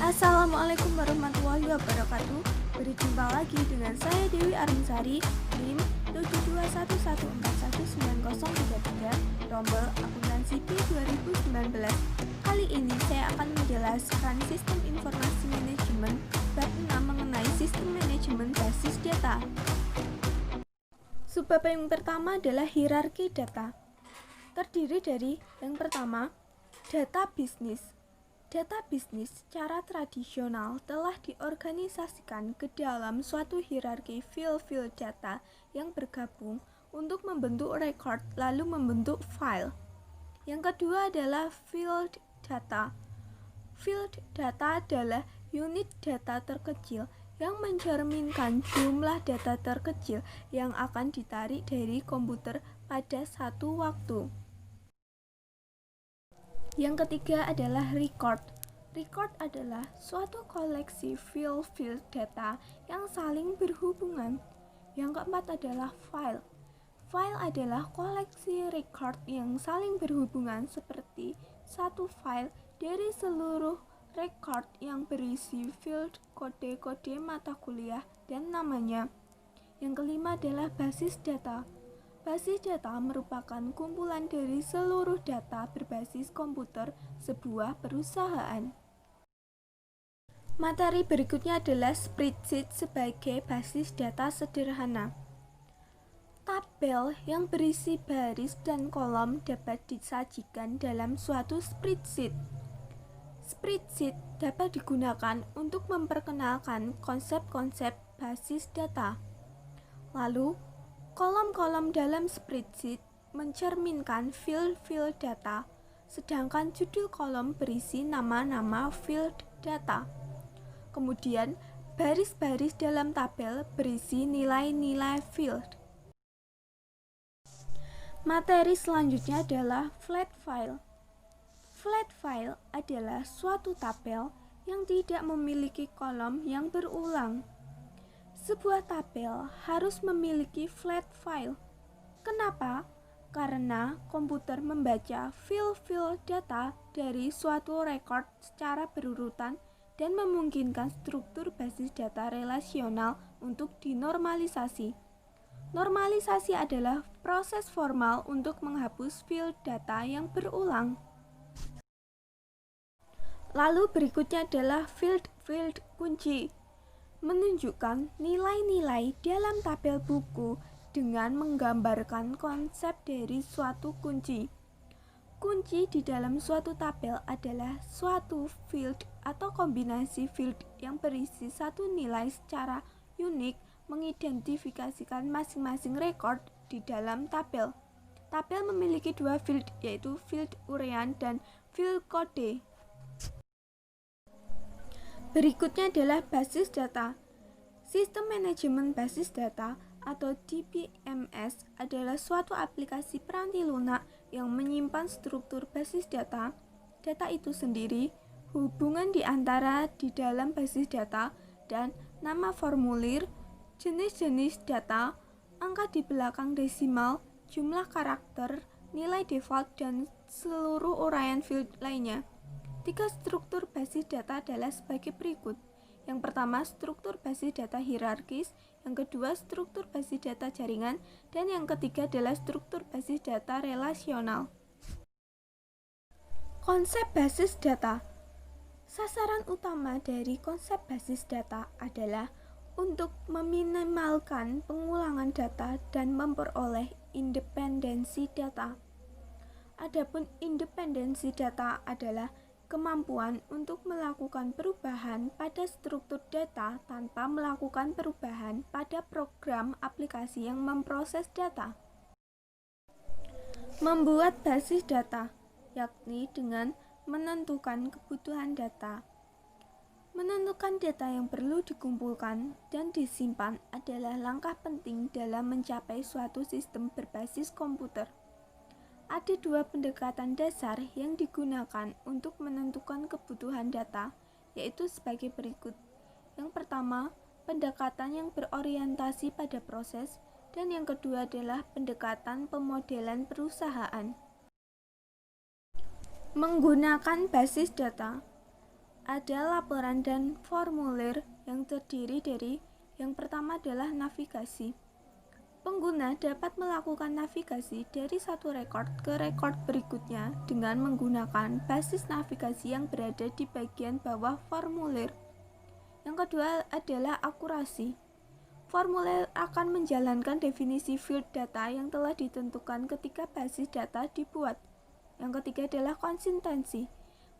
Assalamualaikum warahmatullahi wabarakatuh. Berjumpa lagi dengan saya Dewi Armsari, NIM 721141903, tombol akuntansi P2019. Kali ini saya akan menjelaskan sistem informasi manajemen bab 6 mengenai sistem manajemen basis data. Subbab yang pertama adalah hierarki data. Terdiri dari yang pertama, data bisnis. Data bisnis secara tradisional telah diorganisasikan ke dalam suatu hierarki file-file data yang bergabung untuk membentuk record lalu membentuk file. Yang kedua adalah field data. Field data adalah unit data terkecil yang mencerminkan jumlah data terkecil yang akan ditarik dari komputer pada satu waktu. Yang ketiga adalah record. Record adalah suatu koleksi file-file data yang saling berhubungan. Yang keempat adalah file. File adalah koleksi record yang saling berhubungan seperti satu file dari seluruh record yang berisi field, kode-kode mata kuliah, dan namanya. Yang kelima adalah basis data. Basis data merupakan kumpulan dari seluruh data berbasis komputer sebuah perusahaan. Materi berikutnya adalah spreadsheet sebagai basis data sederhana. Tabel yang berisi baris dan kolom dapat disajikan dalam suatu spreadsheet. Spreadsheet dapat digunakan untuk memperkenalkan konsep-konsep basis data. Lalu, kolom-kolom dalam spreadsheet mencerminkan file-file data, sedangkan judul kolom berisi nama-nama field data. Kemudian, baris-baris dalam tabel berisi nilai-nilai field. Materi selanjutnya adalah flat file. Flat file adalah suatu tabel yang tidak memiliki kolom yang berulang. Sebuah tabel harus memiliki flat file. Kenapa? Karena komputer membaca file-file data dari suatu record secara berurutan dan memungkinkan struktur basis data relasional untuk dinormalisasi. Normalisasi adalah proses formal untuk menghapus file data yang berulang. Lalu berikutnya adalah field kunci, menunjukkan nilai-nilai dalam tabel buku dengan menggambarkan konsep dari suatu kunci. Kunci di dalam suatu tabel adalah suatu field atau kombinasi field yang berisi satu nilai secara unik mengidentifikasikan masing-masing record di dalam tabel. Tabel memiliki dua field, yaitu field urean dan field kode. Berikutnya adalah basis data. Sistem manajemen basis data atau DBMS adalah suatu aplikasi peranti lunak yang menyimpan struktur basis data, data itu sendiri, hubungan di antara di dalam basis data, dan nama formulir, jenis-jenis data, angka di belakang desimal, jumlah karakter, nilai default, dan seluruh uraian field lainnya. Tiga struktur basis data adalah sebagai berikut. Yang pertama, struktur basis data hierarkis, yang kedua, struktur basis data jaringan, dan yang ketiga adalah struktur basis data relasional. Konsep basis data. Sasaran utama dari konsep basis data adalah untuk meminimalkan pengulangan data dan memperoleh independensi data. Adapun independensi data adalah kemampuan untuk melakukan perubahan pada struktur data tanpa melakukan perubahan pada program aplikasi yang memproses data. Membuat basis data, yakni dengan menentukan kebutuhan data. Menentukan data yang perlu dikumpulkan dan disimpan adalah langkah penting dalam mencapai suatu sistem berbasis komputer. Ada dua pendekatan dasar yang digunakan untuk menentukan kebutuhan data, yaitu sebagai berikut. Yang pertama, pendekatan yang berorientasi pada proses, dan yang kedua adalah pendekatan pemodelan perusahaan. Menggunakan basis data. Ada laporan dan formulir yang terdiri dari yang pertama adalah navigasi. Pengguna dapat melakukan navigasi dari satu rekor ke rekor berikutnya dengan menggunakan basis navigasi yang berada di bagian bawah formulir. Yang kedua adalah akurasi. Formulir akan menjalankan definisi field data yang telah ditentukan ketika basis data dibuat. Yang ketiga adalah konsistensi.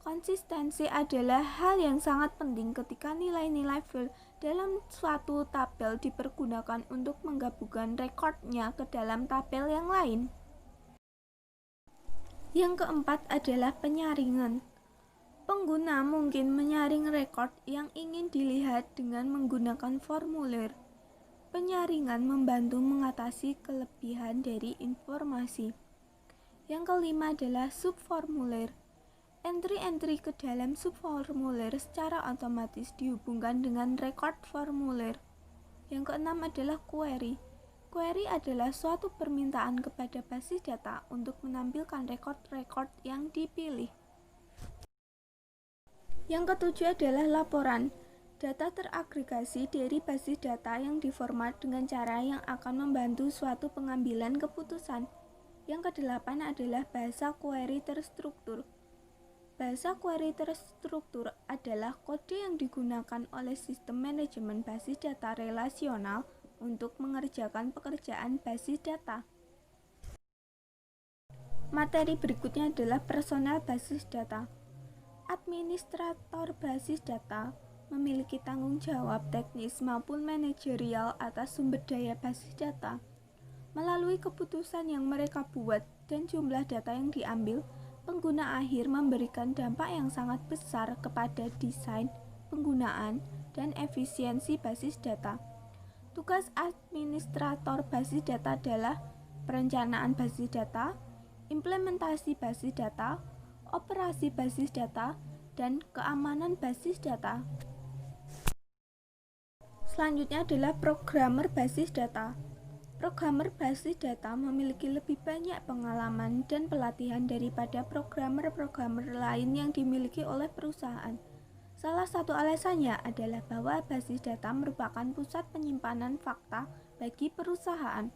Konsistensi adalah hal yang sangat penting ketika nilai-nilai field dalam suatu tabel dipergunakan untuk menggabungkan rekornya ke dalam tabel yang lain. Yang keempat adalah penyaringan. Pengguna mungkin menyaring rekor yang ingin dilihat dengan menggunakan formulir. Penyaringan membantu mengatasi kelebihan dari informasi. Yang kelima adalah subformulir. Entry-entry ke dalam subformulir secara otomatis dihubungkan dengan rekor formulir. Yang keenam adalah query. Query adalah suatu permintaan kepada basis data untuk menampilkan rekor-rekor yang dipilih. Yang ketujuh adalah laporan. Data teragregasi dari basis data yang diformat dengan cara yang akan membantu suatu pengambilan keputusan. Yang kedelapan adalah bahasa query terstruktur. Bahasa query terstruktur adalah kode yang digunakan oleh sistem manajemen basis data relasional untuk mengerjakan pekerjaan basis data. Materi berikutnya adalah personel basis data. Administrator basis data memiliki tanggung jawab teknis maupun manajerial atas sumber daya basis data. Melalui keputusan yang mereka buat dan jumlah data yang diambil, pengguna akhir memberikan dampak yang sangat besar kepada desain, penggunaan, dan efisiensi basis data. Tugas administrator basis data adalah perencanaan basis data, implementasi basis data, operasi basis data, dan keamanan basis data. Selanjutnya adalah programmer basis data. Programmer basis data memiliki lebih banyak pengalaman dan pelatihan daripada programmer-programmer lain yang dimiliki oleh perusahaan. Salah satu alasannya adalah bahwa basis data merupakan pusat penyimpanan fakta bagi perusahaan.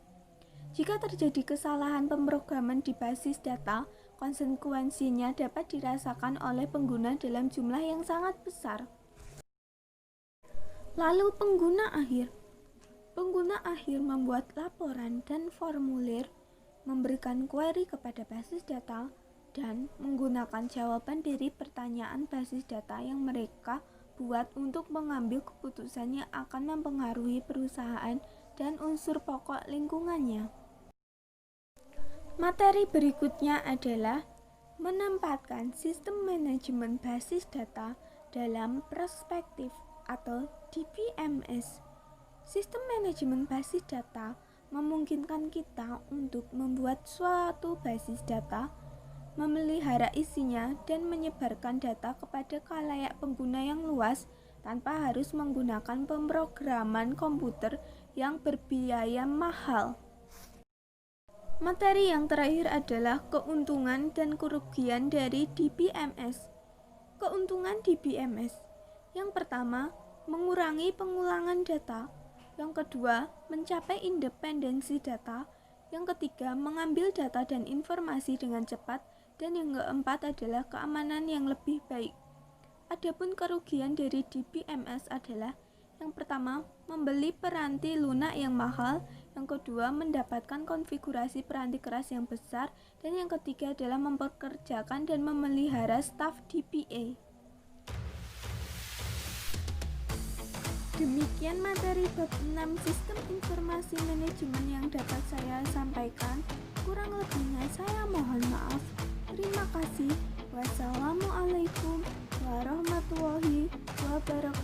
Jika terjadi kesalahan pemrograman di basis data, konsekuensinya dapat dirasakan oleh pengguna dalam jumlah yang sangat besar. Lalu pengguna akhir. Pengguna akhir membuat laporan dan formulir, memberikan query kepada basis data, dan menggunakan jawaban dari pertanyaan basis data yang mereka buat untuk mengambil keputusan yang akan mempengaruhi perusahaan dan unsur pokok lingkungannya. Materi berikutnya adalah menempatkan sistem manajemen basis data dalam perspektif atau DBMS. Sistem manajemen basis data memungkinkan kita untuk membuat suatu basis data, memelihara isinya, dan menyebarkan data kepada khalayak pengguna yang luas tanpa harus menggunakan pemrograman komputer yang berbiaya mahal. Materi yang terakhir adalah keuntungan dan kerugian dari DBMS. Keuntungan DBMS. Yang pertama, mengurangi pengulangan data. Yang kedua, mencapai independensi data. Yang ketiga, mengambil data dan informasi dengan cepat. Dan yang keempat adalah keamanan yang lebih baik. Adapun kerugian dari DBMS adalah yang pertama, membeli peranti lunak yang mahal. Yang kedua, mendapatkan konfigurasi peranti keras yang besar. Dan yang ketiga adalah mempekerjakan dan memelihara staf DBA. Demikian materi bab 6 sistem informasi manajemen yang dapat saya sampaikan. Kurang lebihnya saya mohon maaf. Terima kasih. Wassalamualaikum warahmatullahi wabarakatuh.